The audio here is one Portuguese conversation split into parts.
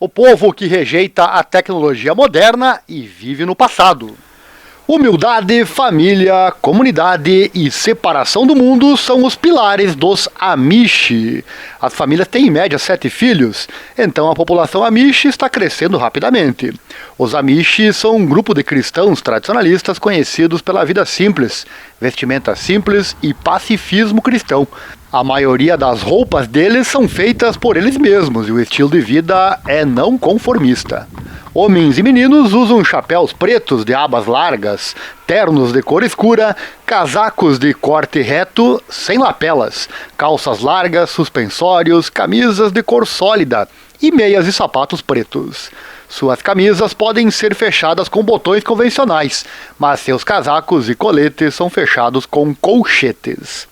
O povo que rejeita a tecnologia moderna e vive no passado. Humildade, família, comunidade e separação do mundo são os pilares dos Amish. As famílias têm em média 7 filhos, então a população Amish está crescendo rapidamente. Os Amish são um grupo de cristãos tradicionalistas conhecidos pela vida simples, vestimenta simples e pacifismo cristão. A maioria das roupas deles são feitas por eles mesmos e o estilo de vida é não conformista. Homens e meninos usam chapéus pretos de abas largas, ternos de cor escura, casacos de corte reto sem lapelas, calças largas, suspensórios, camisas de cor sólida e meias e sapatos pretos. Suas camisas podem ser fechadas com botões convencionais, mas seus casacos e coletes são fechados com colchetes.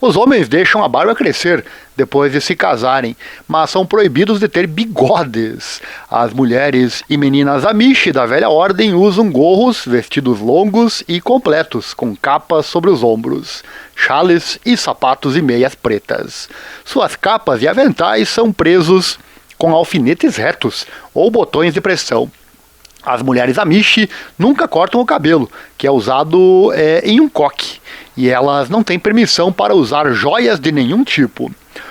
Os homens deixam a barba crescer depois de se casarem, mas são proibidos de ter bigodes. As mulheres e meninas Amish da velha ordem usam gorros, vestidos longos e completos, com capas sobre os ombros, chales e sapatos e meias pretas. Suas capas e aventais são presos com alfinetes retos ou botões de pressão. As mulheres Amish nunca cortam o cabelo, que é usado em um coque, e elas não têm permissão para usar joias de nenhum tipo.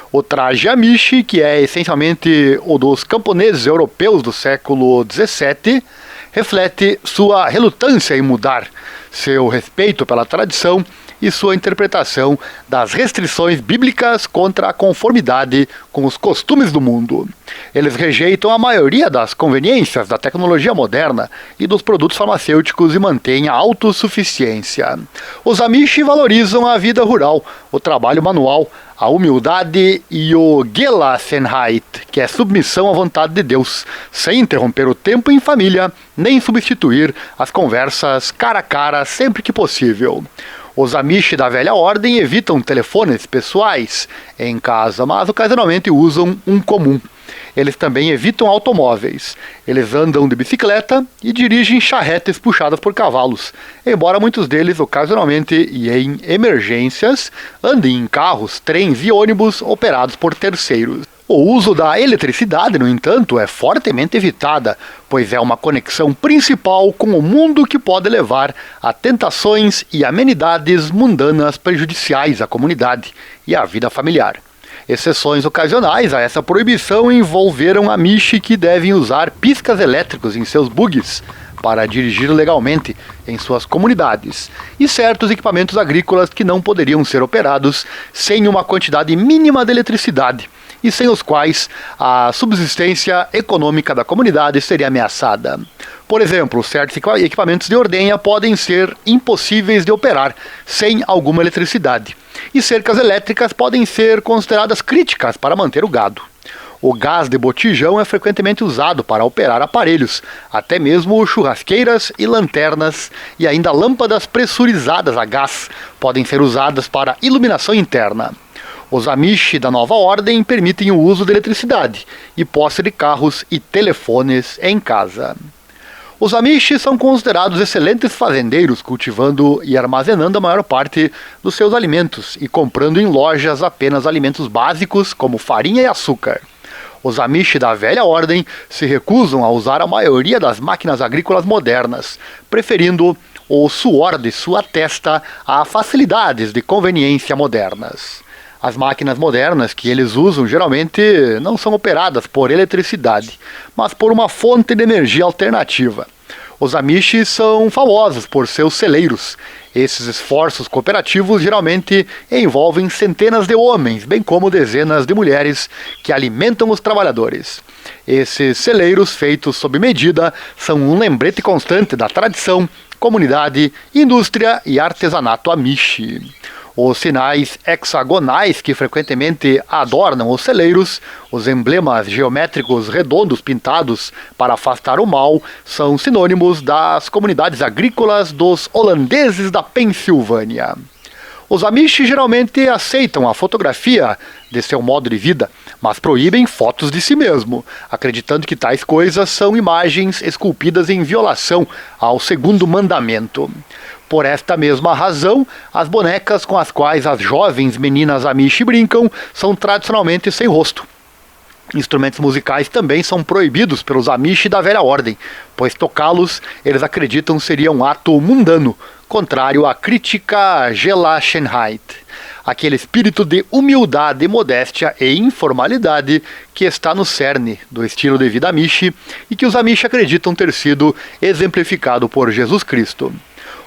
O traje Amish, que é essencialmente o dos camponeses europeus do século XVII, reflete sua relutância em mudar, seu respeito pela tradição e sua interpretação das restrições bíblicas contra a conformidade com os costumes do mundo. Eles rejeitam a maioria das conveniências da tecnologia moderna e dos produtos farmacêuticos e mantêm a autossuficiência. Os Amish valorizam a vida rural, o trabalho manual, a humildade e o Gelassenheit, que é submissão à vontade de Deus, sem interromper o tempo em família, nem substituir as conversas cara a cara sempre que possível. Os Amish da velha ordem evitam telefones pessoais em casa, mas ocasionalmente usam um comum. Eles também evitam automóveis. Eles andam de bicicleta e dirigem charretes puxadas por cavalos, embora muitos deles, ocasionalmente e em emergências, andem em carros, trens e ônibus operados por terceiros. O uso da eletricidade, no entanto, é fortemente evitada, pois é uma conexão principal com o mundo que pode levar a tentações e amenidades mundanas prejudiciais à comunidade e à vida familiar. Exceções ocasionais a essa proibição envolveram Amish que devem usar piscas elétricos em seus bugs para dirigir legalmente em suas comunidades, e certos equipamentos agrícolas que não poderiam ser operados sem uma quantidade mínima de eletricidade, e sem os quais a subsistência econômica da comunidade seria ameaçada. Por exemplo, certos equipamentos de ordenha podem ser impossíveis de operar sem alguma eletricidade, e cercas elétricas podem ser consideradas críticas para manter o gado. O gás de botijão é frequentemente usado para operar aparelhos, até mesmo churrasqueiras e lanternas, e ainda lâmpadas pressurizadas a gás podem ser usadas para iluminação interna. Os Amish da nova ordem permitem o uso de eletricidade e posse de carros e telefones em casa. Os Amish são considerados excelentes fazendeiros, cultivando e armazenando a maior parte dos seus alimentos e comprando em lojas apenas alimentos básicos como farinha e açúcar. Os Amish da velha ordem se recusam a usar a maioria das máquinas agrícolas modernas, preferindo o suor de sua testa a facilidades de conveniência modernas. As máquinas modernas que eles usam geralmente não são operadas por eletricidade, mas por uma fonte de energia alternativa. Os Amish são famosos por seus celeiros. Esses esforços cooperativos geralmente envolvem centenas de homens, bem como dezenas de mulheres que alimentam os trabalhadores. Esses celeiros feitos sob medida são um lembrete constante da tradição, comunidade, indústria e artesanato Amish. Os sinais hexagonais que frequentemente adornam os celeiros, os emblemas geométricos redondos pintados para afastar o mal, são sinônimos das comunidades agrícolas dos holandeses da Pensilvânia. Os Amish geralmente aceitam a fotografia de seu modo de vida, mas proíbem fotos de si mesmo, acreditando que tais coisas são imagens esculpidas em violação ao segundo mandamento. Por esta mesma razão, as bonecas com as quais as jovens meninas Amish brincam são tradicionalmente sem rosto. Instrumentos musicais também são proibidos pelos Amish da velha ordem, pois tocá-los eles acreditam seria um ato mundano, contrário à crítica Gelassenheit, aquele espírito de humildade, modéstia e informalidade que está no cerne do estilo de vida Amish e que os Amish acreditam ter sido exemplificado por Jesus Cristo.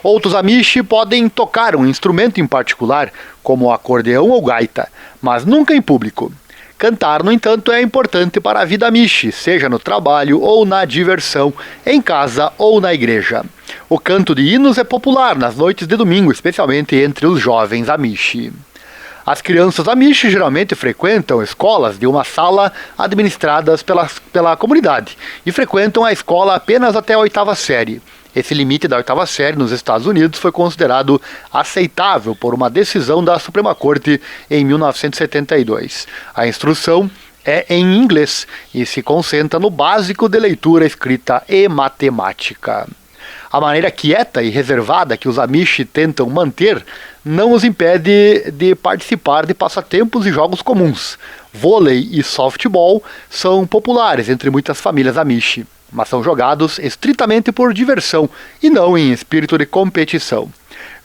Outros Amish podem tocar um instrumento em particular, como o acordeão ou gaita, mas nunca em público. Cantar, no entanto, é importante para a vida Amish, seja no trabalho ou na diversão, em casa ou na igreja. O canto de hinos é popular nas noites de domingo, especialmente entre os jovens Amish. As crianças Amish geralmente frequentam escolas de uma sala administradas pela comunidade e frequentam a escola apenas até a 8ª série. Esse limite da 8ª série nos Estados Unidos foi considerado aceitável por uma decisão da Suprema Corte em 1972. A instrução é em inglês e se concentra no básico de leitura, escrita e matemática. A maneira quieta e reservada que os Amish tentam manter não os impede de participar de passatempos e jogos comuns. Vôlei e softball são populares entre muitas famílias Amish, mas são jogados estritamente por diversão e não em espírito de competição.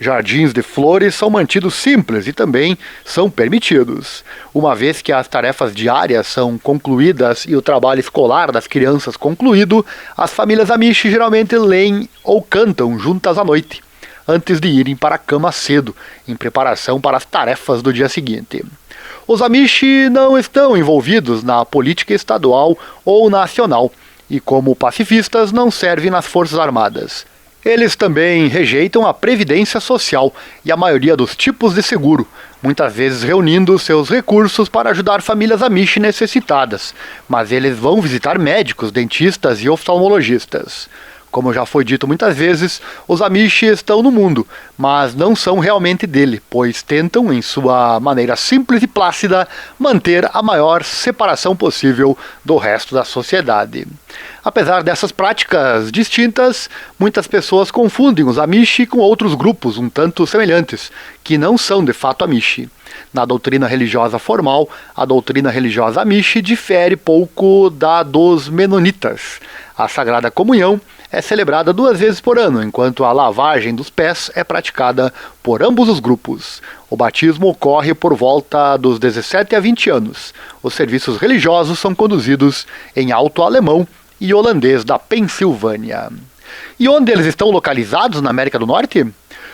Jardins de flores são mantidos simples e também são permitidos. Uma vez que as tarefas diárias são concluídas e o trabalho escolar das crianças concluído, as famílias Amish geralmente leem ou cantam juntas à noite, antes de irem para a cama cedo, em preparação para as tarefas do dia seguinte. Os Amish não estão envolvidos na política estadual ou nacional, e como pacifistas não servem nas Forças Armadas. Eles também rejeitam a previdência social e a maioria dos tipos de seguro, muitas vezes reunindo seus recursos para ajudar famílias Amish necessitadas, mas eles vão visitar médicos, dentistas e oftalmologistas. Como já foi dito muitas vezes, os Amish estão no mundo, mas não são realmente dele, pois tentam, em sua maneira simples e plácida, manter a maior separação possível do resto da sociedade. Apesar dessas práticas distintas, muitas pessoas confundem os Amish com outros grupos um tanto semelhantes, que não são de fato Amish. Na doutrina religiosa formal, a doutrina religiosa Amish difere pouco da dos Menonitas. A Sagrada Comunhão é celebrada 2 vezes por ano, enquanto a lavagem dos pés é praticada por ambos os grupos. O batismo ocorre por volta dos 17 a 20 anos. Os serviços religiosos são conduzidos em alto alemão e holandês da Pensilvânia. E onde eles estão localizados na América do Norte?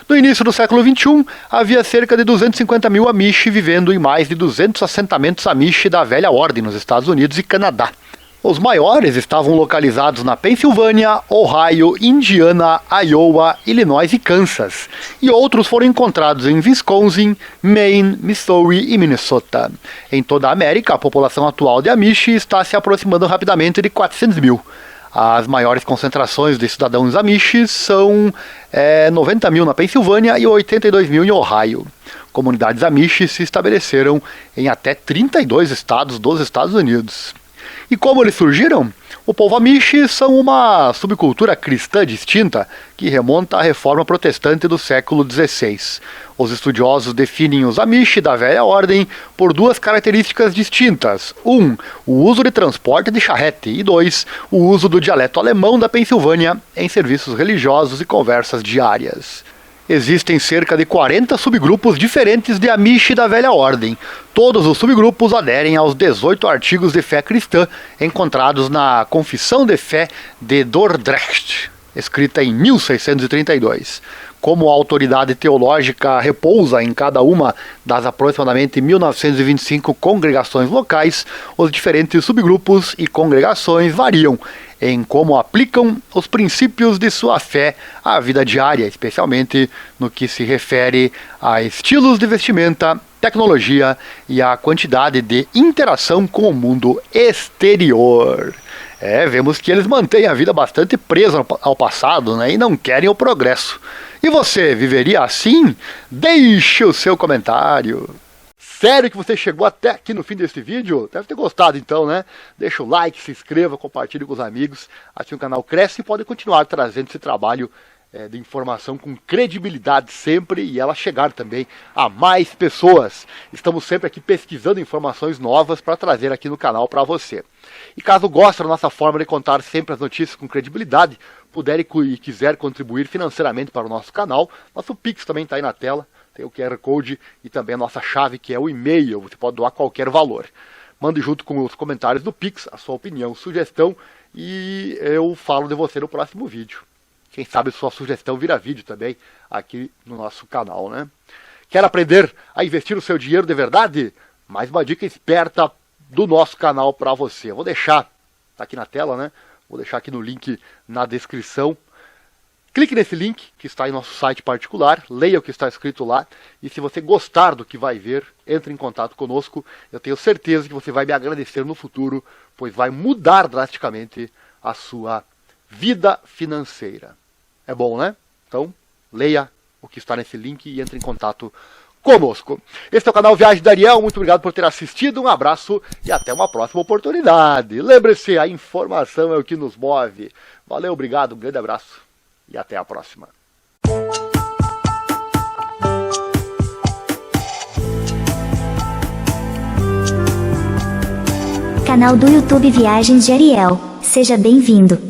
No início do século XXI, havia cerca de 250 mil Amish vivendo em mais de 200 assentamentos Amish da velha ordem nos Estados Unidos e Canadá. Os maiores estavam localizados na Pensilvânia, Ohio, Indiana, Iowa, Illinois e Kansas, e outros foram encontrados em Wisconsin, Maine, Missouri e Minnesota. Em toda a América, a população atual de Amish está se aproximando rapidamente de 400 mil. As maiores concentrações de cidadãos Amish são 90 mil na Pensilvânia e 82 mil em Ohio. Comunidades Amish se estabeleceram em até 32 estados dos Estados Unidos. E como eles surgiram? O povo Amish são uma subcultura cristã distinta que remonta à reforma protestante do século XVI. Os estudiosos definem os Amish da velha ordem por 2 características distintas. 1. O uso de transporte de charrete e 2. O uso do dialeto alemão da Pensilvânia em serviços religiosos e conversas diárias. Existem cerca de 40 subgrupos diferentes de Amish da velha ordem. Todos os subgrupos aderem aos 18 artigos de fé cristã encontrados na Confissão de Fé de Dordrecht, escrita em 1632. Como a autoridade teológica repousa em cada uma das aproximadamente 1925 congregações locais, os diferentes subgrupos e congregações variam em como aplicam os princípios de sua fé à vida diária, especialmente no que se refere a estilos de vestimenta, tecnologia e a quantidade de interação com o mundo exterior. Vemos que eles mantêm a vida bastante presa ao passado, né, e não querem o progresso. E você viveria assim? Deixe o seu comentário. Sério que você chegou até aqui no fim desse vídeo? Deve ter gostado então, né? Deixa o like, se inscreva, compartilhe com os amigos. Assim o canal cresce e pode continuar trazendo esse trabalho de informação com credibilidade sempre e ela chegar também a mais pessoas. Estamos sempre aqui pesquisando informações novas para trazer aqui no canal para você. E caso goste da nossa forma de contar sempre as notícias com credibilidade, puder e quiser contribuir financeiramente para o nosso canal, nosso Pix também está aí na tela, tem o QR Code e também a nossa chave que é o e-mail, você pode doar qualquer valor. Mande junto com os comentários do Pix a sua opinião, sugestão e eu falo de você no próximo vídeo. Quem sabe sua sugestão vira vídeo também aqui no nosso canal, né? Quer aprender a investir o seu dinheiro de verdade? Mais uma dica esperta do nosso canal para você. Eu vou deixar, tá aqui na tela, né? Vou deixar aqui no link na descrição. Clique nesse link que está em nosso site particular, leia o que está escrito lá e se você gostar do que vai ver, entre em contato conosco. Eu tenho certeza que você vai me agradecer no futuro, pois vai mudar drasticamente a sua vida financeira. É bom, né? Então, leia o que está nesse link e entre em contato conosco. Este é o canal Viagem da Ariel. Muito obrigado por ter assistido. Um abraço e até uma próxima oportunidade. Lembre-se, a informação é o que nos move. Valeu, obrigado, um grande abraço e até a próxima. Canal do YouTube Viagens de Ariel. Seja bem-vindo.